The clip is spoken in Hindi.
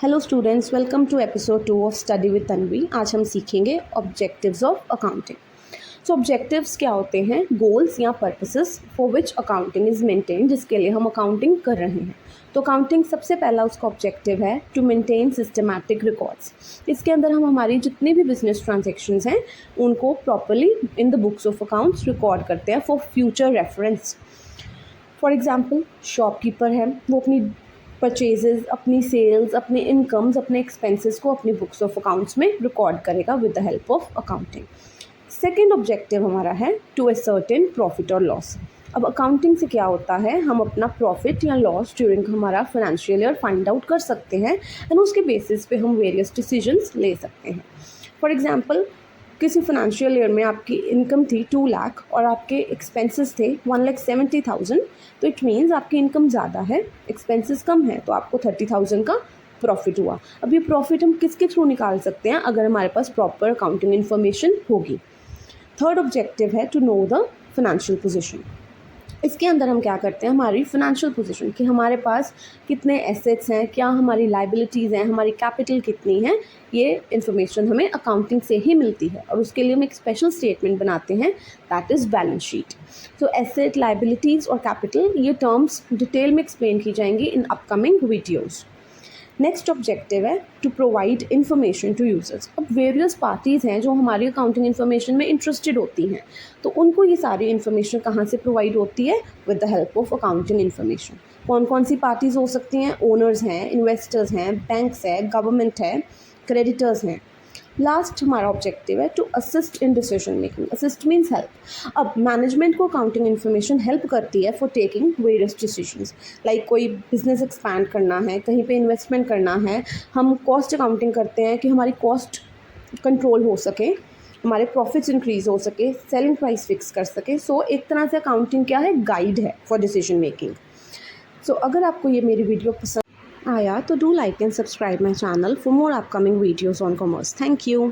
Hello students, welcome to episode 2 of study with Tanvi. आज हम सीखेंगे objectives of accounting. So objectives क्या होते हैं? गोल्स या purposes for which accounting is maintain, जिसके लिए हम अकाउंटिंग कर रहे हैं। तो अकाउंटिंग सबसे पहला उसका ऑब्जेक्टिव है टू मेंटेन सिस्टमैटिक रिकॉर्ड्स। इसके अंदर हम हमारी जितनी भी बिजनेस ट्रांजेक्शन्स हैं उनको properly in the books of accounts record करते हैं for future reference. For example, shopkeeper है, वो अपनी परचेजेस, अपनी सेल्स, अपने इनकम्स, अपने एक्सपेंसेस को अपनी बुक्स ऑफ अकाउंट्स में रिकॉर्ड करेगा with the help of accounting. Second objective हमारा है टू असर्टेन प्रॉफिट और लॉस। अब अकाउंटिंग से क्या होता है, हम अपना प्रॉफिट या लॉस ड्यूरिंग हमारा फाइनेंशियल ईयर फाइंड आउट कर सकते हैं एंड उसके बेसिस पे हम वेरियस डिसीजंस ले सकते हैं। फॉर एग्जांपल, किसी फाइनेंशियल ईयर में आपकी इनकम थी 2 लाख और आपके एक्सपेंसेस थे 1,70,000, तो इट मीन्स आपकी इनकम ज़्यादा है, एक्सपेंसेस कम है, तो आपको 30,000 का प्रॉफिट हुआ। अब ये प्रॉफिट हम किसके थ्रू निकाल सकते हैं? अगर हमारे पास प्रॉपर अकाउंटिंग इन्फॉर्मेशन होगी। थर्ड ऑब्जेक्टिव है to know the financial position. इसके अंदर हम क्या करते हैं, हमारी फाइनेंशियल पोजीशन कि हमारे पास कितने एसेट्स हैं, क्या हमारी लाइबिलिटीज़ हैं, हमारी कैपिटल कितनी है, ये इन्फॉर्मेशन हमें अकाउंटिंग से ही मिलती है और उसके लिए हम एक स्पेशल स्टेटमेंट बनाते हैं, दैट इज़ बैलेंस शीट। तो एसेट, लाइबिलिटीज़ और कैपिटल, ये टर्म्स डिटेल में एक्सप्लेन की जाएंगी in upcoming videos. Next objective है to provide information to users. अब वेरियस पार्टीज़ हैं जो हमारी अकाउंटिंग इन्फॉर्मेशन में इंटरेस्टेड होती हैं, तो उनको ये सारी इन्फॉर्मेशन कहाँ से प्रोवाइड होती है? With the help of accounting information. कौन कौन सी पार्टीज़ हो सकती हैं? ओनर्स हैं, इन्वेस्टर्स हैं, बैंक्स है, गवर्नमेंट है, क्रेडिटर्स हैं। लास्ट हमारा ऑब्जेक्टिव है to assist in decision making. Assist means help. अब मैनेजमेंट को अकाउंटिंग इन्फॉर्मेशन हेल्प करती है for taking various decisions, like कोई बिजनेस एक्सपैंड करना है, कहीं पे इन्वेस्टमेंट करना है, हम कॉस्ट अकाउंटिंग करते हैं कि हमारी कॉस्ट कंट्रोल हो सके, हमारे प्रॉफिट्स इंक्रीज हो सके, सेलिंग प्राइस फिक्स कर सके। सो एक तरह से अकाउंटिंग क्या है? गाइड है फॉर डिसीजन मेकिंग। सो अगर आपको ये मेरी वीडियो पसंद आया तो do like and subscribe my channel for more upcoming videos on commerce. Thank you.